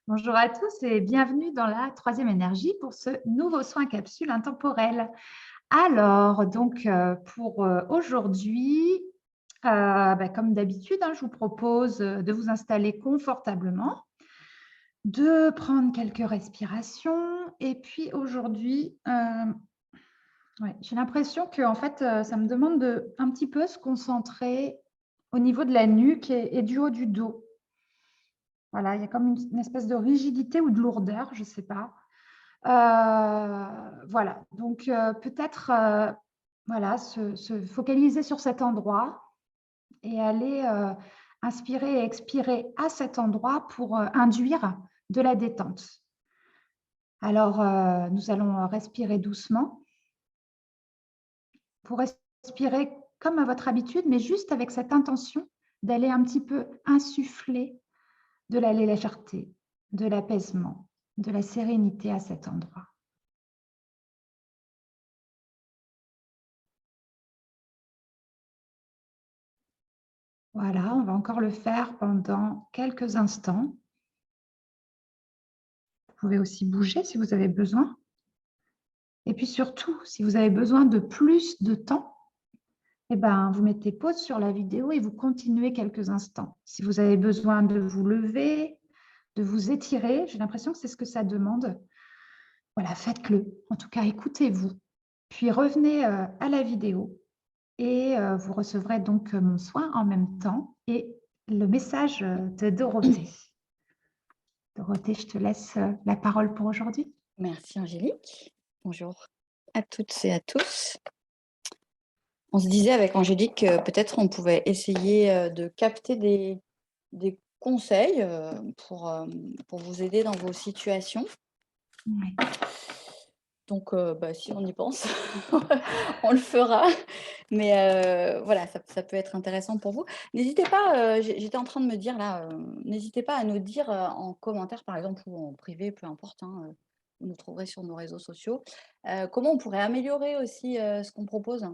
Bonjour à tous et bienvenue dans la troisième énergie pour ce nouveau soin capsule intemporel. Alors, pour aujourd'hui, comme d'habitude, hein, je vous propose de vous installer confortablement, de prendre quelques respirations. Et puis aujourd'hui, ouais, j'ai l'impression que en fait, ça me demande de un petit peu se concentrer au niveau de la nuque et du haut du dos. Voilà, il y a comme une espèce de rigidité ou de lourdeur, je ne sais pas. Voilà, peut-être, voilà, se focaliser sur cet endroit et aller, inspirer et expirer à cet endroit pour, induire de la détente. Alors, nous allons respirer doucement. Vous respirez comme à votre habitude, mais juste avec cette intention d'aller un petit peu insuffler de la légèreté, de l'apaisement, de la sérénité à cet endroit. Voilà, on va encore le faire pendant quelques instants. Vous pouvez aussi bouger si vous avez besoin. Et puis surtout, si vous avez besoin de plus de temps, eh ben, vous mettez pause sur la vidéo et vous continuez quelques instants. Si vous avez besoin de vous lever, de vous étirer, j'ai l'impression que c'est ce que ça demande. Voilà, faites-le. En tout cas, écoutez-vous. Puis revenez à la vidéo et vous recevrez donc mon soin en même temps et le message de Dorothée. Dorothée, je te laisse la parole pour aujourd'hui. Merci Angélique. Bonjour à toutes et à tous. On se disait avec Angélique que peut-être on pouvait essayer de capter des conseils pour vous aider dans vos situations. Ouais. Donc, si on y pense, on le fera. Mais voilà, ça peut être intéressant pour vous. N'hésitez pas, j'étais en train de me dire là, n'hésitez pas à nous dire en commentaire, par exemple, ou en privé, peu importe, hein, vous nous trouverez sur nos réseaux sociaux, comment on pourrait améliorer aussi ce qu'on propose.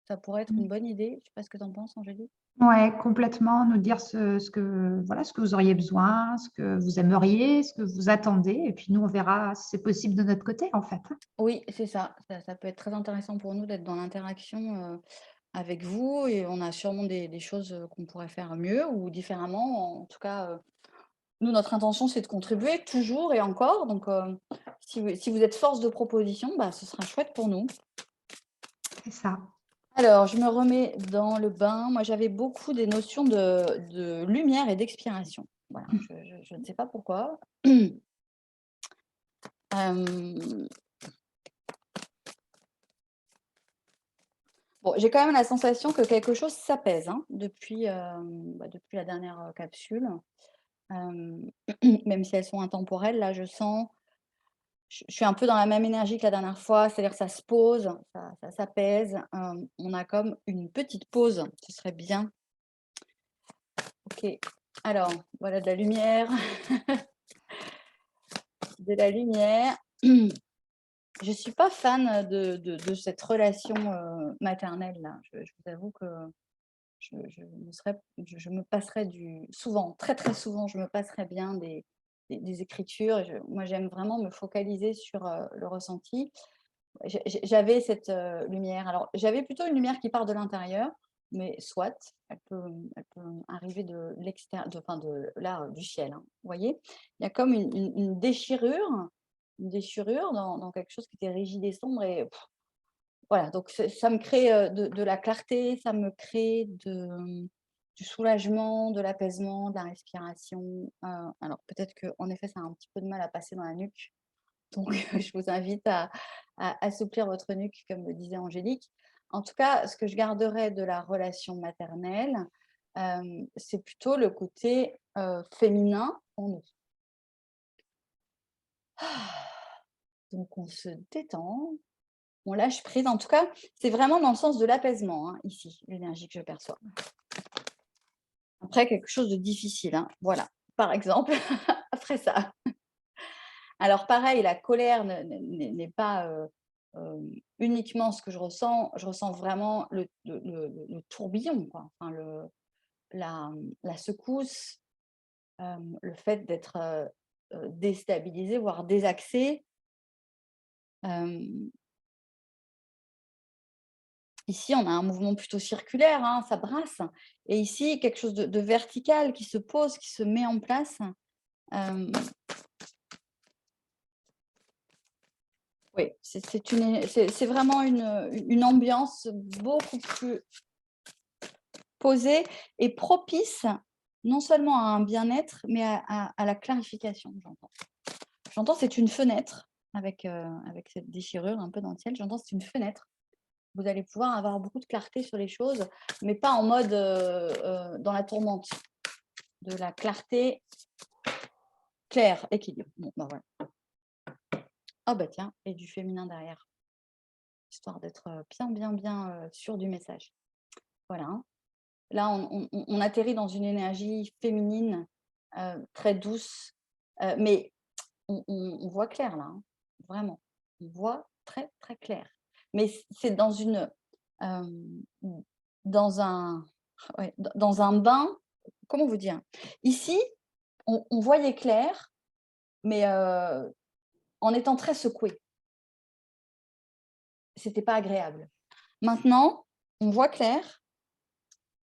Ça pourrait être une bonne idée. Je ne sais pas ce que tu en penses, Angélique. Ouais, complètement, nous dire ce que, voilà, ce que vous auriez besoin, ce que vous aimeriez, ce que vous attendez, et puis nous, on verra si c'est possible de notre côté, en fait. Oui, c'est ça. Ça peut être très intéressant pour nous d'être dans l'interaction avec vous et on a sûrement des choses qu'on pourrait faire mieux ou différemment. En tout cas, nous, notre intention, c'est de contribuer toujours et encore. Donc, si vous êtes force de proposition, bah, ce sera chouette pour nous. C'est ça. Alors, je me remets dans le bain. Moi, j'avais beaucoup des notions de lumière et d'expiration. Voilà, je ne sais pas pourquoi. Hem, bon, j'ai quand même la sensation que quelque chose s'apaise, hein, depuis la dernière, capsule. Hem, Même si elles sont intemporelles, là, je suis un peu dans la même énergie que la dernière fois, c'est-à-dire que ça se pose, ça s'apaise, on a comme une petite pause, ce serait bien. OK, alors voilà de la lumière, de la lumière. Je suis pas fan de cette relation, maternelle-là. Je vous avoue que je me passerais du souvent, très, très souvent, je me passerais bien des écritures et moi j'aime vraiment me focaliser sur, le ressenti. J'avais cette, lumière. Alors, j'avais plutôt une lumière qui part de l'intérieur, mais soit, elle peut arriver de l'extérieur, enfin de là, du ciel, hein, vous voyez? Il y a comme une déchirure dans quelque chose qui était rigide et sombre et voilà, donc ça me crée, de la clarté, ça me crée du soulagement, de l'apaisement, de la respiration. Alors peut-être qu'en effet, ça a un petit peu de mal à passer dans la nuque, donc je vous invite à assouplir votre nuque, comme le disait Angélique. En tout cas, ce que je garderai de la relation maternelle, c'est plutôt le côté, féminin en nous. Donc on se détend, on lâche prise. En tout cas, c'est vraiment dans le sens de l'apaisement, hein, ici, l'énergie que je perçois. Après quelque chose de difficile, hein, voilà, par exemple, après ça. Alors pareil, la colère n'est pas, uniquement ce que je ressens vraiment le tourbillon, quoi, enfin la secousse, le fait d'être, déstabilisé, voire désaxé. Ici, on a un mouvement plutôt circulaire, hein, ça brasse. Et ici, quelque chose de vertical qui se pose, qui se met en place. Oui, c'est vraiment une ambiance beaucoup plus posée et propice, non seulement à un bien-être, mais à la clarification, j'entends. J'entends, c'est une fenêtre, avec cette déchirure un peu dans le ciel, j'entends, c'est une fenêtre. Vous allez pouvoir avoir beaucoup de clarté sur les choses, mais pas en mode dans la tourmente. De la clarté claire, équilibre. Bon, bah voilà. Oh bah tiens, et du féminin derrière, histoire d'être bien sûr du message. Voilà. Hein. Là, on atterrit dans une énergie féminine très douce, mais on voit clair là, hein, vraiment. On voit très, très clair. Mais c'est dans un bain, comment vous dire? Ici, on voyait clair, mais en étant très secoué. C'était pas agréable. Maintenant, on voit clair,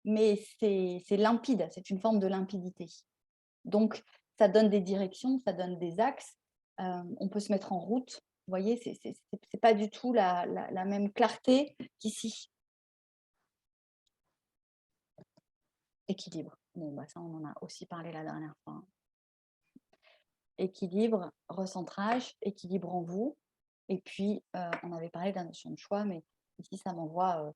mais c'est limpide, c'est une forme de limpidité. Donc, ça donne des directions, ça donne des axes. On peut se mettre en route. Vous voyez, c'est pas du tout la même clarté qu'ici. Équilibre. Bon, bah ça, on en a aussi parlé la dernière fois. Équilibre, recentrage, équilibre en vous. Et puis, on avait parlé de la notion de choix, mais ici, ça m'envoie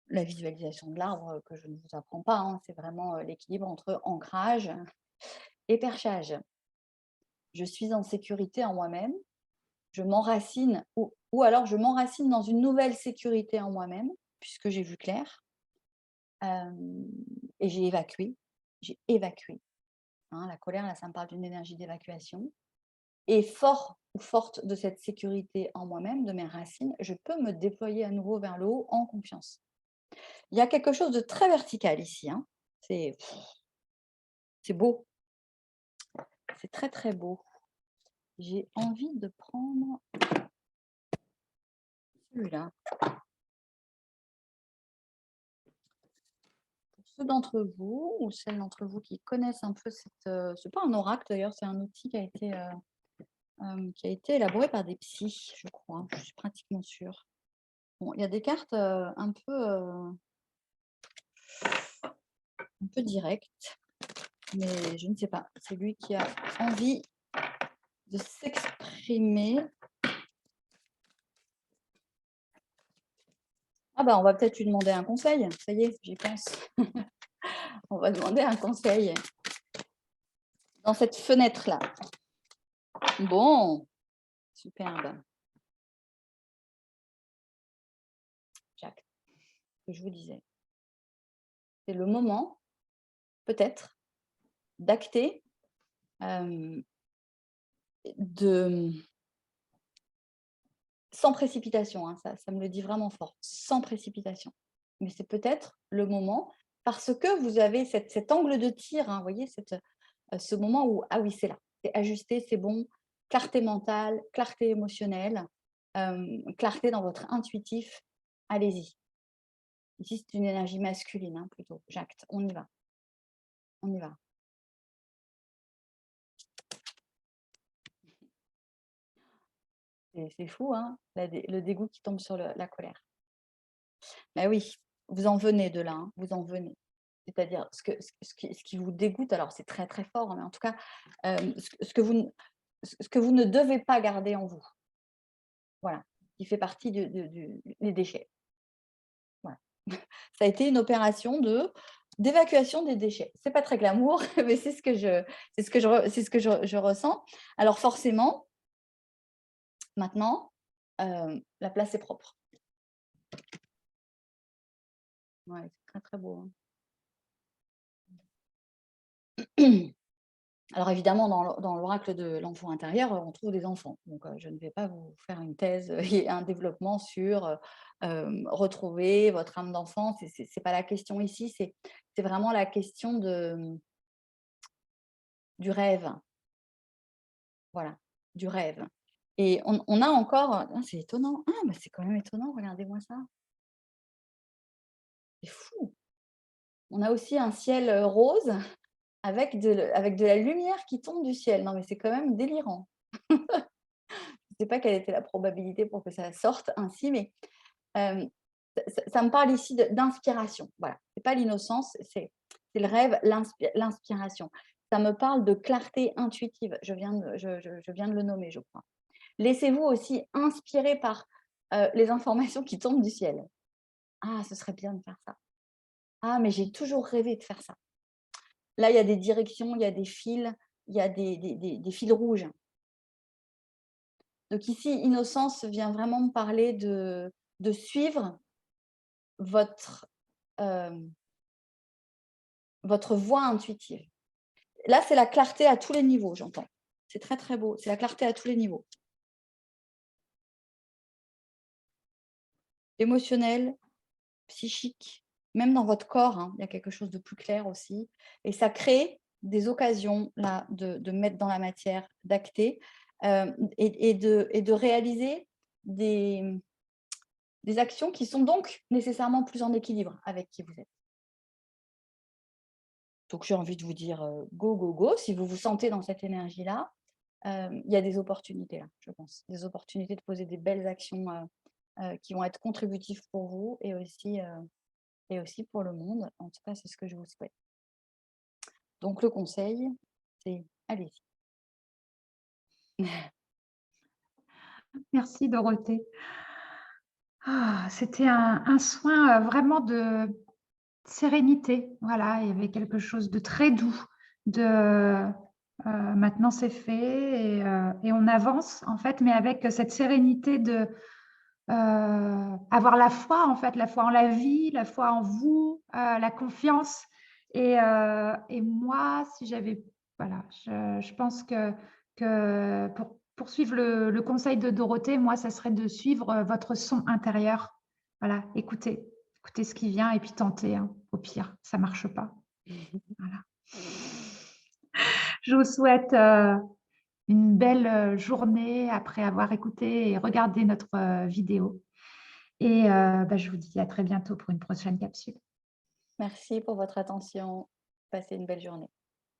la visualisation de l'arbre que je ne vous apprends pas. Hein. C'est vraiment l'équilibre entre ancrage et perchage. Je suis en sécurité en moi-même, je m'enracine, ou alors je m'enracine dans une nouvelle sécurité en moi-même, puisque j'ai vu clair, et j'ai évacué. Hein, la colère, là, ça me parle d'une énergie d'évacuation. Et fort ou forte de cette sécurité en moi-même, de mes racines, je peux me déployer à nouveau vers le haut en confiance. Il y a quelque chose de très vertical ici. Hein. C'est beau. C'est très, très beau. J'ai envie de prendre celui-là. Pour ceux d'entre vous ou celles d'entre vous qui connaissent un peu c'est pas un oracle d'ailleurs, c'est un outil qui a été élaboré par des psys, je crois. Je suis pratiquement sûre. Bon, il y a des cartes un peu directes, mais je ne sais pas. C'est lui qui a envie de s'exprimer. Ah bah on va peut-être lui demander un conseil. Ça y est, j'y pense. On va demander un conseil dans cette fenêtre-là. Bon, superbe. Jacques, ce que je vous disais. C'est le moment, peut-être, d'acter, sans précipitation, hein, ça me le dit vraiment fort, sans précipitation. Mais c'est peut-être le moment, parce que vous avez cet angle de tir, hein, vous voyez, ce moment où, ah oui, c'est là, c'est ajusté, c'est bon, clarté mentale, clarté émotionnelle, clarté dans votre intuitif, allez-y. Ici, c'est une énergie masculine, hein, plutôt, j'acte, on y va, on y va. C'est fou, hein, le dégoût qui tombe sur la colère. Mais oui, vous en venez de là, hein, vous en venez. C'est-à-dire ce qui vous dégoûte, alors c'est très très fort, mais en tout cas, ce que vous ne devez pas garder en vous. Voilà, qui fait partie des déchets. Voilà. Ça a été une opération d'évacuation des déchets. C'est pas très glamour, mais c'est ce que je ressens. Alors forcément, maintenant, la place est propre. Ouais, c'est très très beau. Hein. Alors évidemment, dans l'oracle de l'enfant intérieur, on trouve des enfants. Donc, je ne vais pas vous faire une thèse et un développement sur retrouver votre âme d'enfant. Ce n'est pas la question ici. C'est vraiment la question du rêve. Voilà, du rêve. Et on a encore c'est étonnant. Ah, bah, c'est quand même étonnant, regardez-moi ça. C'est fou. On a aussi un ciel, rose avec de la lumière qui tombe du ciel. Non, mais c'est quand même délirant. Je ne sais pas quelle était la probabilité pour que ça sorte ainsi, mais ça me parle ici d'inspiration. Voilà, c'est pas l'innocence, c'est le rêve, l'inspiration. Ça me parle de clarté intuitive. Je viens de le nommer, je crois. Laissez-vous aussi inspirer par les informations qui tombent du ciel. Ah, ce serait bien de faire ça. Ah, mais j'ai toujours rêvé de faire ça. Là, il y a des directions, il y a des fils, il y a des fils rouges. Donc ici, innocence vient vraiment me parler de suivre votre, votre voie intuitive. Là, c'est la clarté à tous les niveaux, j'entends. C'est très, très beau. C'est la clarté à tous les niveaux. Émotionnel, psychique, même dans votre corps, hein, il y a quelque chose de plus clair aussi. Et ça crée des occasions là, de mettre dans la matière, d'acter et de réaliser des actions qui sont donc nécessairement plus en équilibre avec qui vous êtes. Donc, j'ai envie de vous dire go, go, go. Si vous vous sentez dans cette énergie-là, il y a des opportunités là, je pense. Des opportunités de poser des belles actions qui vont être contributives pour vous et aussi pour le monde. En tout cas, c'est ce que je vous souhaite. Donc, le conseil, c'est allez-y. Merci Dorothée. Ah, c'était un soin vraiment de sérénité. Voilà, il y avait quelque chose de très doux. Maintenant c'est fait et on avance en fait, mais avec cette sérénité de avoir la foi en fait, la foi en la vie, la foi en vous, la confiance. Et moi, si j'avais, voilà, je pense que pour poursuivre le conseil de Dorothée, moi, ça serait de suivre votre son intérieur. Voilà, écoutez ce qui vient et puis tentez, hein. Au pire, ça marche pas. Voilà. Je vous souhaite une belle journée après avoir écouté et regardé notre vidéo. Et je vous dis à très bientôt pour une prochaine capsule. Merci pour votre attention. Passez une belle journée.